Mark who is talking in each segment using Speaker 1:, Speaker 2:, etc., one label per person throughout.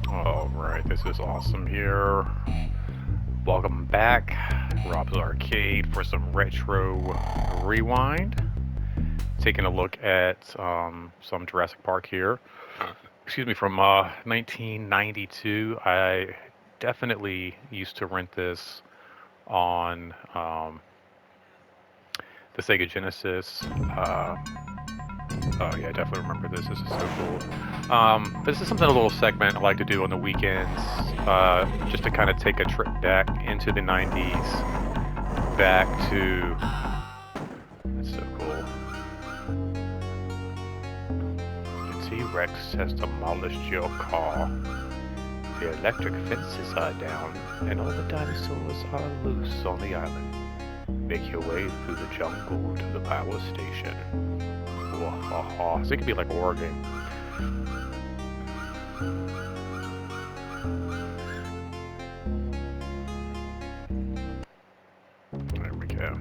Speaker 1: Alright, this is awesome here. Welcome back, Rob's Arcade, for some retro rewind. Taking a look at some Jurassic Park here. Excuse me, from 1992. I definitely used to rent this on the Sega Genesis. Oh yeah, I definitely remember this. This is so cool. This is something, a little segment I like to do on the weekends, just to kind of take a trip back into the 90s, back to. That's so cool. The T-Rex has demolished your car. The electric fences are down, and all the dinosaurs are loose on the island. Make your way through the jungle to the power station. So it could be like a war game. There we go.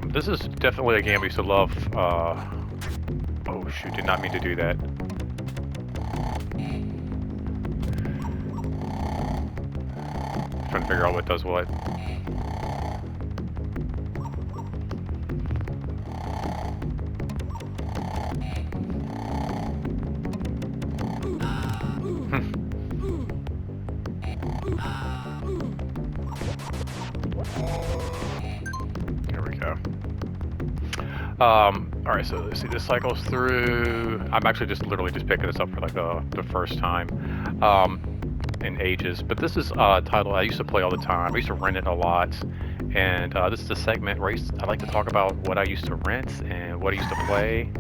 Speaker 1: This is definitely a game I used to love. Oh shoot, did not mean to do that. Trying to figure out what does what. There we go. Alright, so let's see, this cycles through. I'm actually literally just picking this up for like the first time in ages. But this is a title I used to play all the time. I used to rent it a lot. And this is a segment where I like to talk about what I used to rent and what I used to play.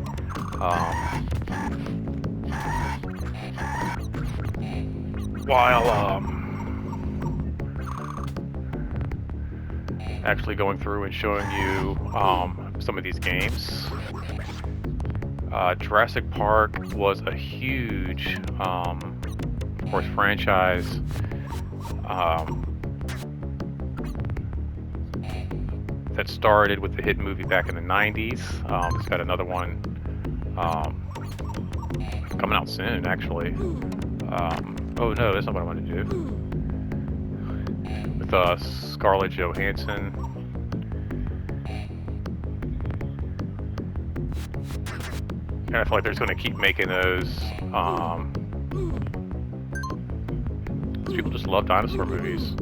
Speaker 1: While actually going through and showing you some of these games. Jurassic Park was a huge, of course, franchise. That started with the hit movie back in the 90s. It's got another one coming out soon, actually. Oh no, that's not what I wanted to do. With Scarlett Johansson. And I feel like they're just going to keep making those. People just love dinosaur movies.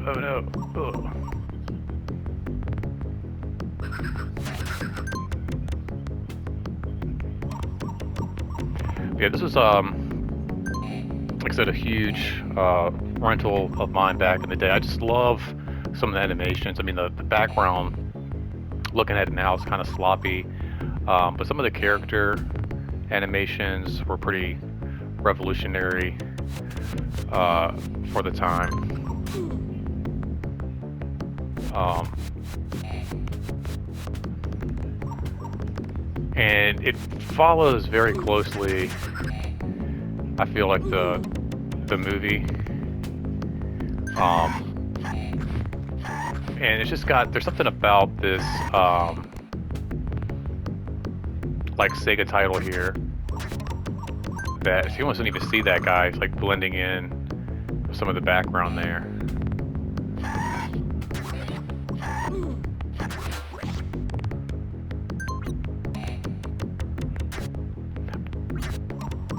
Speaker 1: Oh no. Ugh. Yeah, this was like I said, a huge rental of mine back in the day. I just love some of the animations. I mean, the background, looking at it now, is kind of sloppy, but some of the character animations were pretty revolutionary for the time. And it follows very closely, I feel like, the movie. And it's just there's something about this like SEGA title here that you almost don't even see that guy. It's like blending in with some of the background there.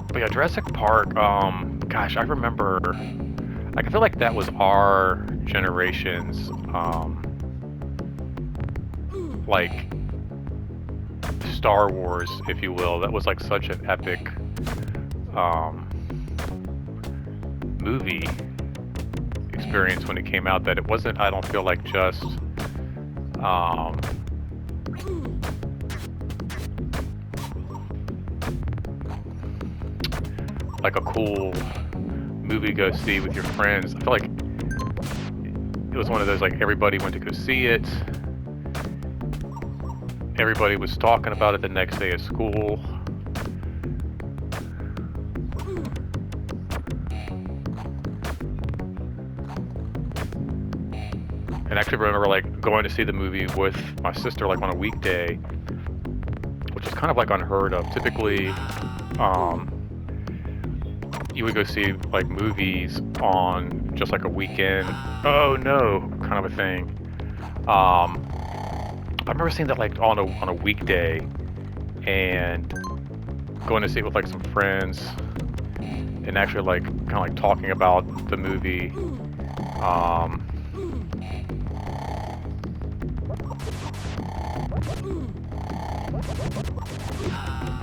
Speaker 1: But yeah, Jurassic Park, gosh, I remember, like, I feel like that was our generation's, like, Star Wars, if you will. That was, like, such an epic, movie experience when it came out, that it wasn't, I don't feel like, just, like a cool movie go see with your friends. I feel like it was one of those, like, everybody went to go see it. Everybody was talking about it the next day at school. And I actually remember, like, going to see the movie with my sister, like, on a weekday, which is kind of like unheard of. Typically, you would go see like movies on just like a weekend. Oh no, kind of a thing. I remember seeing that like on a weekday and going to see it with like some friends and actually like kind of like talking about the movie.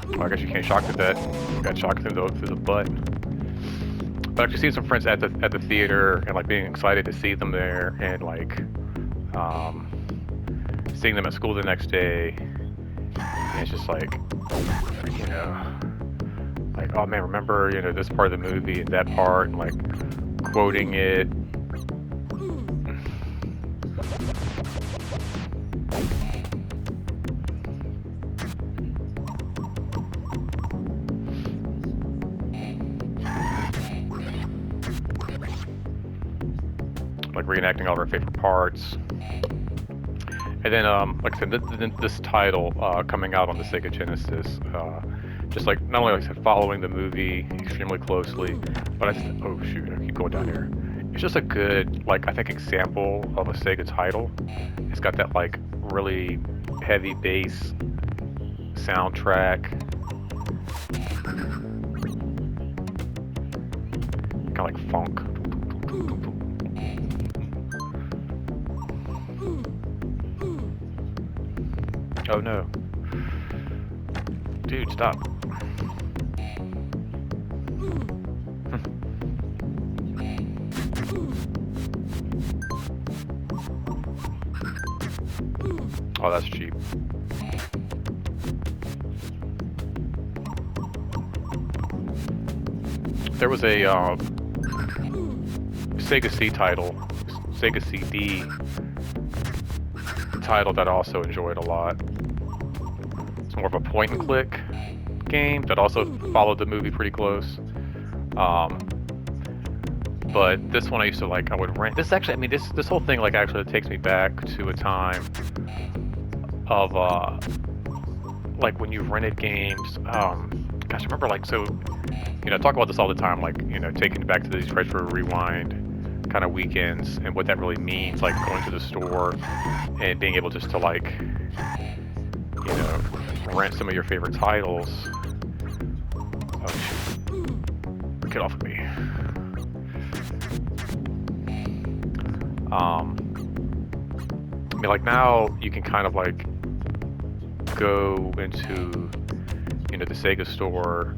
Speaker 1: Well, I guess you can't shock to that. You got shocked through the butt. But actually seeing some friends at the theater and like being excited to see them there and like seeing them at school the next day. And it's just like, you know, like, oh man, remember, you know, this part of the movie and that part, and like quoting it. Like reenacting all of our favorite parts. And then, like I said, this title coming out on the Sega Genesis, just like not only like I said, following the movie extremely closely, but oh shoot, I keep going down here. It's just a good, like I think, example of a Sega title. It's got that like really heavy bass soundtrack, kind of like funk. Oh no. Dude, stop. Oh, that's cheap. There was a Sega C title, Sega CD title that I also enjoyed a lot. It's more of a point and click game that also followed the movie pretty close. But this one I used to like, I would rent. This actually, I mean, this whole thing like actually takes me back to a time of like when you rented games. Gosh, I remember like, so, you know, I talk about this all the time, like, you know, taking it back to these retro rewind kind of weekends and what that really means, like going to the store and being able just to like, you know, rent some of your favorite titles. Oh shoot. Get off of me. I mean, like now you can kind of like go into, you know, the Sega store,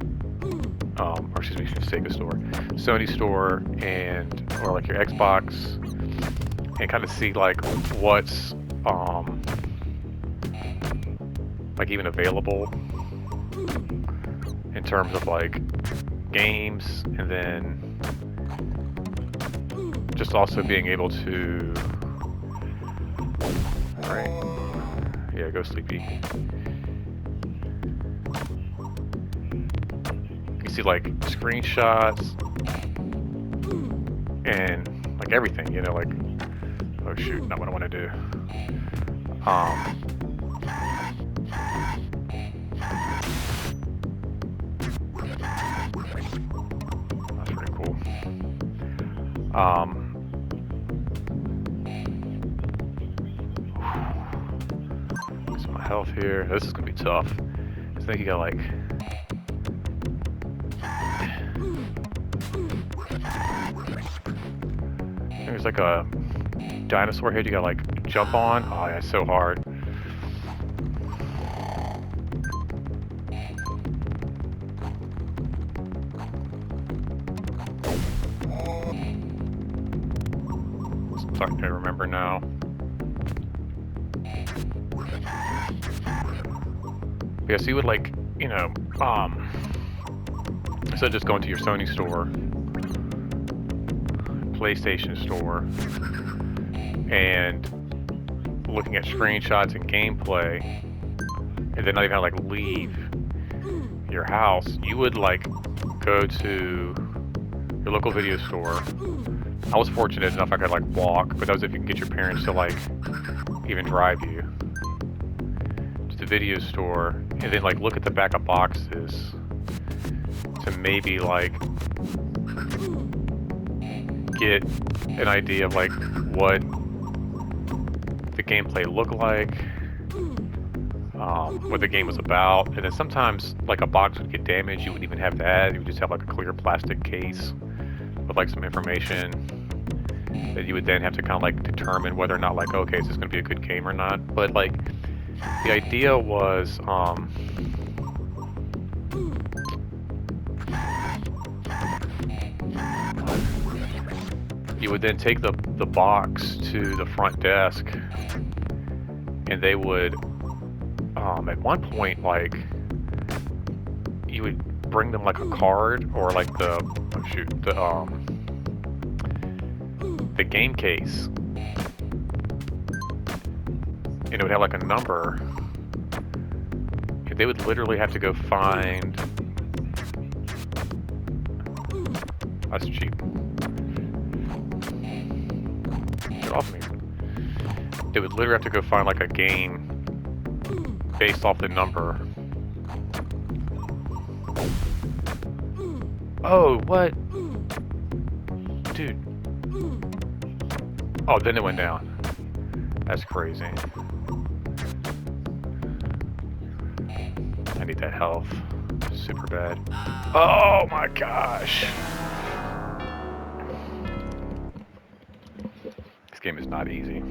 Speaker 1: or excuse me, Sega store, Sony store, and or like your Xbox, and kind of see like what's like even available in terms of like games, and then just also being able to, right? Yeah, go sleepy. You see like screenshots and like everything, you know, like, oh shoot, not what I want to do. That's pretty cool. Get some health here. This is gonna be tough. I think you got like, there's like a dinosaur head you gotta like jump on. Oh yeah, it's so hard. Starting to remember now. Yeah, so you would like, you know, instead of just going to your Sony store, PlayStation store, and looking at screenshots and gameplay, and then not even like leave your house, you would like go to your local video store. I was fortunate enough I could like walk, but that was if you can get your parents to like even drive you to the video store and then like look at the back of boxes to maybe like get an idea of like what the gameplay looked like, what the game was about. And then sometimes like a box would get damaged, you wouldn't even have that, you would just have like a clear plastic case with like some information that you would then have to kind of like determine whether or not like, okay, is this going to be a good game or not. But like the idea was you would then take the box to the front desk and they would at one point like you would bring them like a card or like the game case, and it would have like a number, and they would literally have to go find. That's cheap. Get off me. They would literally have to go find like a game based off the number. Oh, what? Dude. Oh, then it went down. That's crazy. I need that health. Super bad. Oh my gosh. This game is not easy.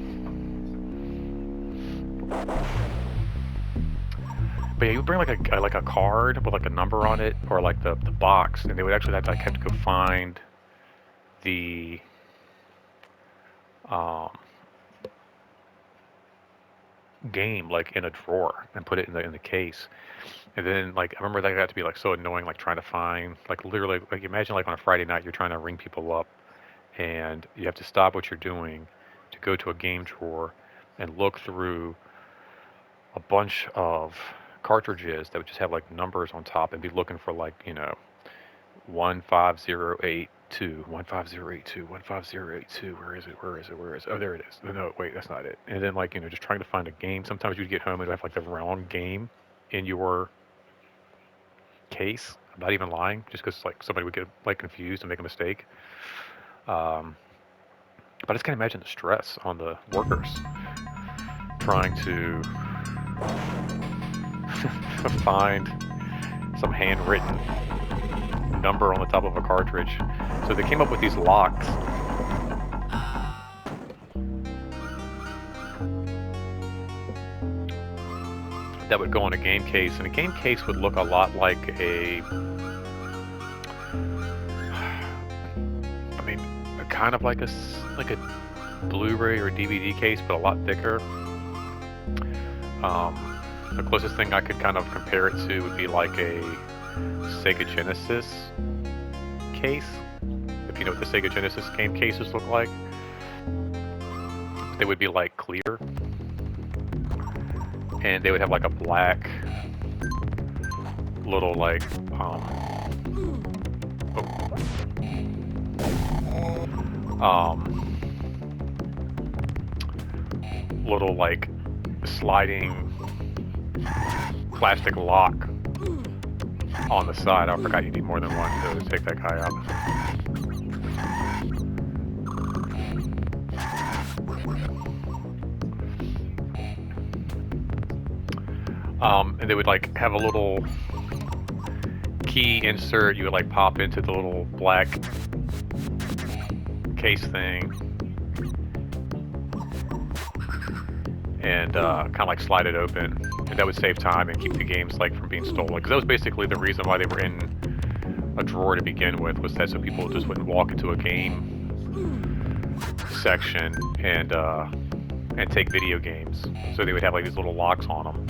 Speaker 1: But yeah, you would bring like a card with like a number on it, or like the box, and they would actually have to go find the game like in a drawer and put it in the case. And then like I remember that got to be like so annoying, like trying to find like literally like imagine like on a Friday night you're trying to ring people up and you have to stop what you're doing to go to a game drawer and look through a bunch of cartridges that would just have like numbers on top and be looking for like, you know, 15082, 15082, 15082. Where is it? Oh, there it is. No, wait, that's not it. And then like, you know, just trying to find a game. Sometimes you'd get home and have like the wrong game in your case. I'm not even lying, just because like somebody would get like confused and make a mistake. But I just can't imagine the stress on the workers trying to find some handwritten number on the top of a cartridge. So they came up with these locks that would go on a game case, and a game case would look a lot like a, I mean, kind of like a Blu-ray or DVD case, but a lot thicker. The closest thing I could kind of compare it to would be like a SEGA Genesis case, if you know what the SEGA Genesis game cases look like. They would be like clear, and they would have like a black little like little like sliding plastic lock on the side. I forgot you need more than one to take that guy out. And they would like have a little key insert you would like pop into the little black case thing and kind of like slide it open, and that would save time and keep the games like from being stolen, because that was basically the reason why they were in a drawer to begin with, was that so people just wouldn't walk into a game section and take video games. So they would have like these little locks on them.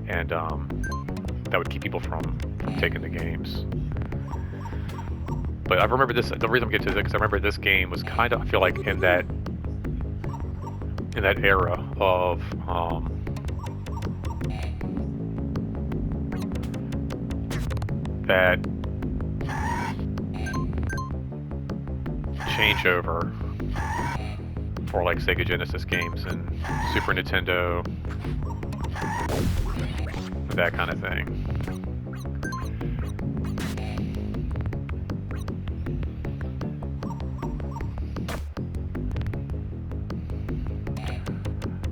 Speaker 1: And that would keep people from taking the games. But I remember this, the reason I'm getting to this, because I remember this game was kind of, I feel like, in that era of that changeover for like Sega Genesis games and Super Nintendo, that kind of thing.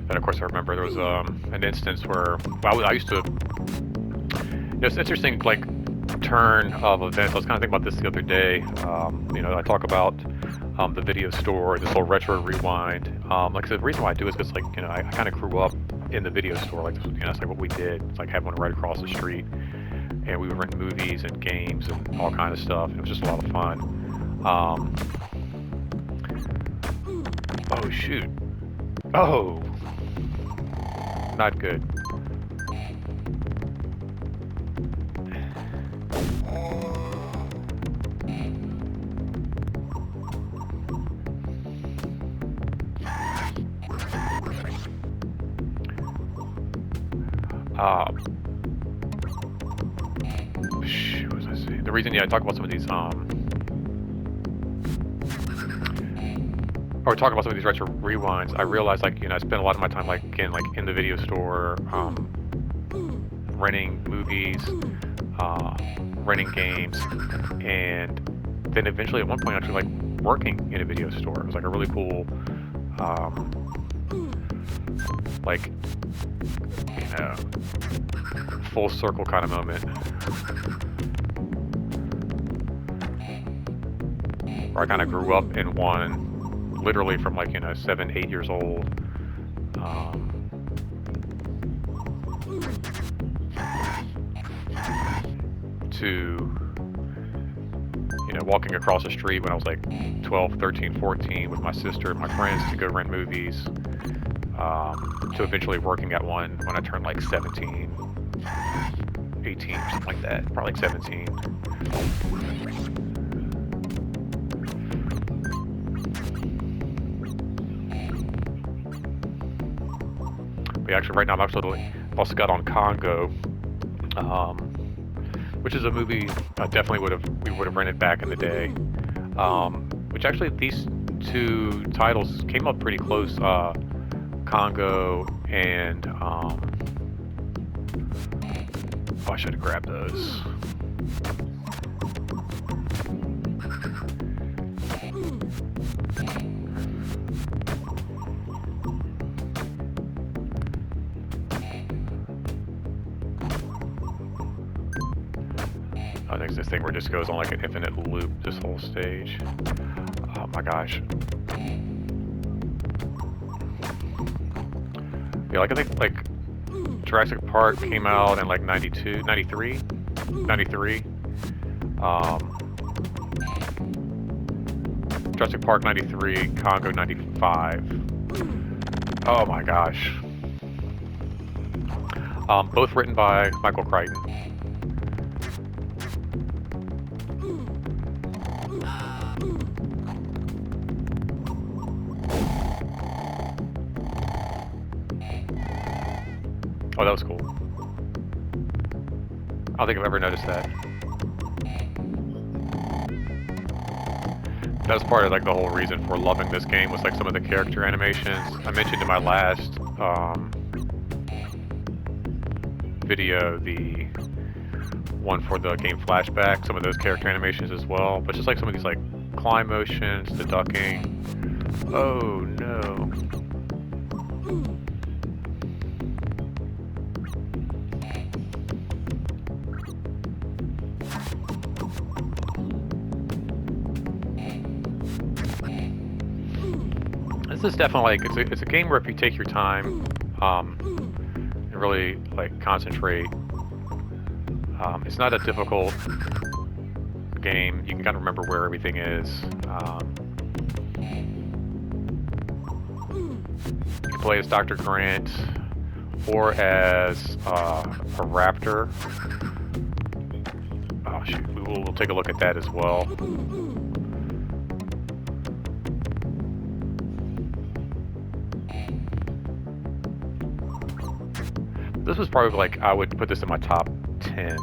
Speaker 1: And of course, I remember there was an instance where I used to. It's interesting, like turn of events. I was kind of thinking about this the other day. I talk about the video store, this whole retro rewind. Like I said, the reason why I do is because, like, I kind of grew up in the video store. Like, that's like what we did. It's like have one right across the street, and we would rent movies and games and all kind of stuff. It was just a lot of fun. Oh shoot! Oh, not good. What was I saying? The reason, I talk about some of these, or talk about some of these retro rewinds, I realized, like, I spent a lot of my time, like, again, like, in the video store, renting movies, renting games, and then eventually at one point actually, like, working in a video store. It was, like, a really cool, like, full circle kind of moment. Where I kind of grew up in one, literally from like, 7, 8 years old. To, walking across the street when I was like 12, 13, 14 with my sister and my friends to go rent movies. To eventually working at one when I turned like 17, 18, or something like that. Probably like 17. But actually, right now I've also got on Congo, which is a movie we would have rented back in the day. Which actually, these two titles came up pretty close. Congo and I should have grabbed those. I think it's this thing where it just goes on like an infinite loop, this whole stage. Oh my gosh. Yeah, like I think like Jurassic Park came out in like 92, 93? 93. Jurassic Park 93, Congo 95. Oh my gosh. Both written by Michael Crichton. Oh, that was cool. I don't think I've ever noticed that. That was part of like the whole reason for loving this game was like some of the character animations. I mentioned in my last video the one for the game Flashback, some of those character animations as well, but just like some of these like climb motions, the ducking. Oh no. This is definitely like it's a game where if you take your time and really like concentrate, it's not a difficult game. You can kind of remember where everything is. You can play as Dr. Grant or as a raptor. Oh shoot, we'll take a look at that as well. This was probably like, I would put this in my top 10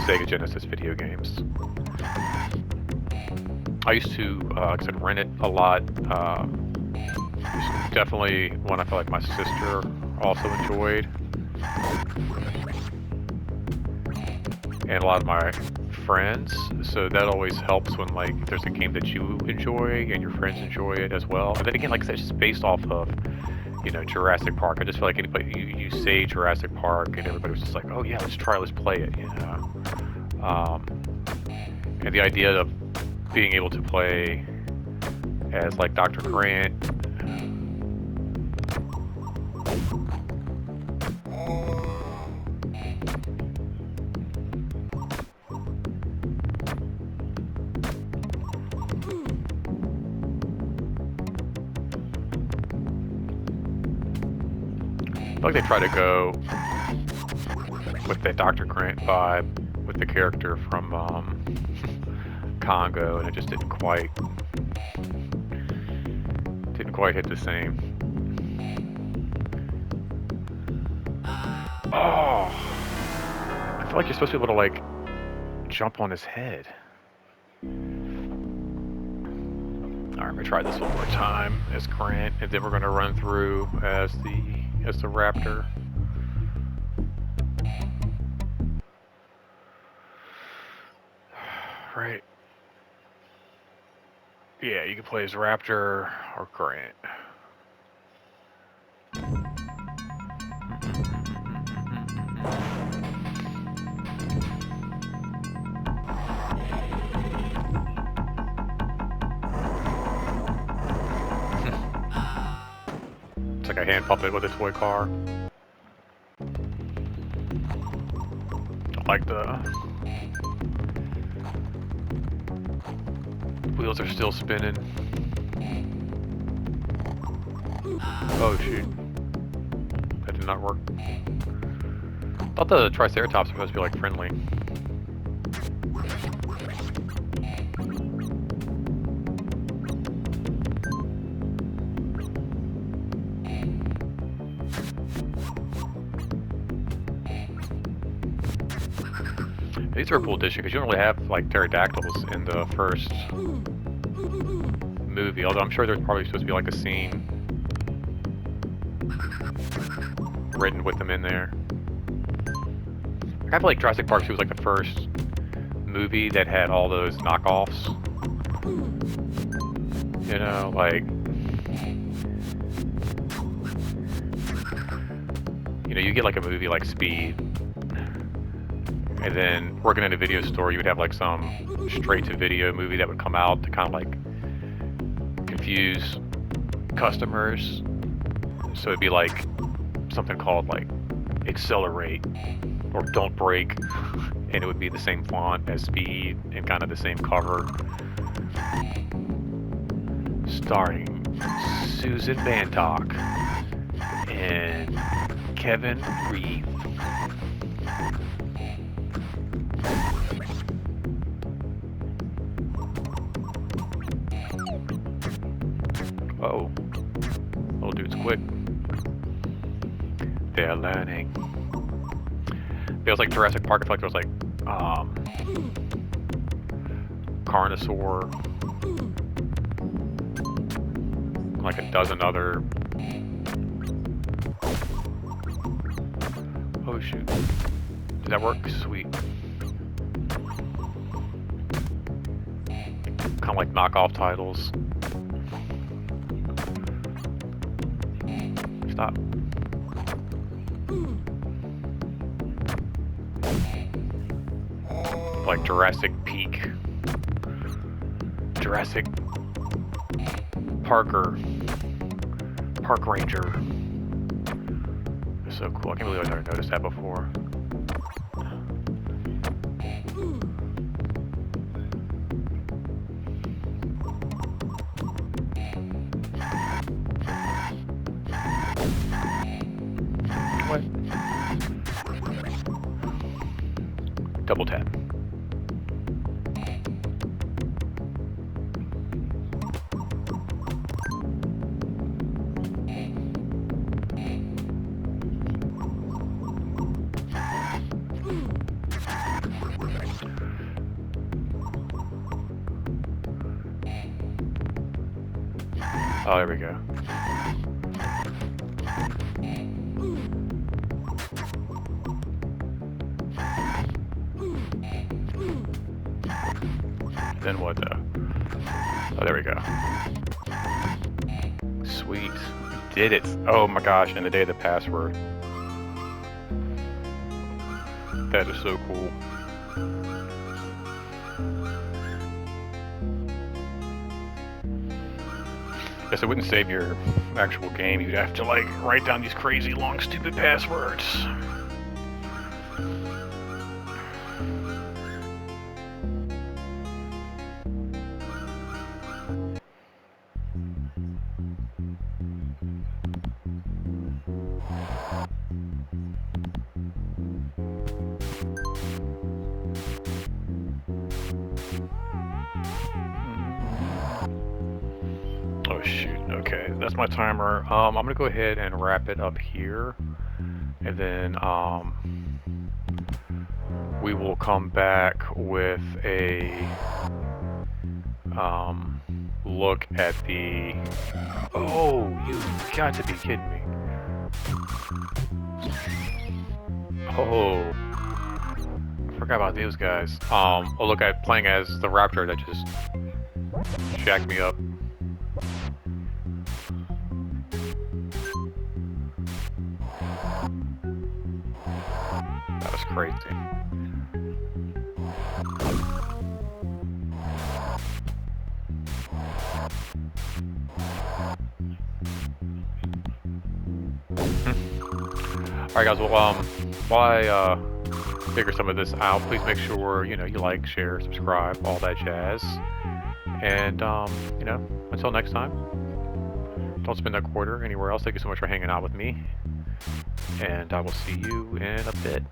Speaker 1: Sega Genesis video games. I used to, like I said, rent it a lot. It's definitely one I feel like my sister also enjoyed. And a lot of my friends, so that always helps when like there's a game that you enjoy and your friends enjoy it as well. And then again, like I said, it's just based off of, you know, Jurassic Park. I just feel like anybody you say Jurassic Park and everybody was just like, oh yeah, let's play it, you know. And the idea of being able to play as like Dr. Grant. I feel like they try to go with the Dr. Grant vibe with the character from Congo, and it just didn't quite hit the same. Oh, I feel like you're supposed to be able to like jump on his head. All right, I'm gonna try this one more time as Grant, and then we're gonna run through as the raptor. Right. Yeah, you can play as Raptor or Grant. It's like a hand puppet with a toy car. I like the wheels are still spinning. Oh shoot. That did not work. I thought the Triceratops were supposed to be like friendly. These are a cool addition because you don't really have like pterodactyls in the first movie, although I'm sure there's probably supposed to be like a scene written with them in there. I feel like Jurassic Park 2 was like the first movie that had all those knockoffs. You know, like, you know, you get like a movie like Speed, and then working in a video store, you would have like some straight-to-video movie that would come out to kind of like confuse customers. So it'd be like something called like Accelerate or Don't Break, and it would be the same font as Speed and kind of the same cover. Starring Susan Bantock and Kevin Reeve. Oh, little dude's quick. They're learning. Feels like Jurassic Park. I feel like there was like Carnosaur, like a dozen other. Oh shoot! Did that work? Sweet. Kind of like knockoff titles. Stop. Like Jurassic Peak, Jurassic Parker, Park Ranger. It's so cool. I can't believe I never noticed that before. What? Double tap. Oh, there we go. Then what though? Oh, there we go. Sweet. We did it. Oh my gosh, and the day of the password. That is so cool. Guess it wouldn't save your actual game. You'd have to like write down these crazy long stupid passwords. Oh shoot, okay, that's my timer. I'm gonna go ahead and wrap it up here, and then we will come back with a look at the... Oh, you've got to be kidding me. Oh, I forgot about those guys. I'll look at playing as the raptor that just shacked me up. That was crazy. Alright guys, well while I figure some of this out, please make sure, you like, share, subscribe, all that jazz. And until next time, don't spend that quarter anywhere else. Thank you so much for hanging out with me. And I will see you in a bit.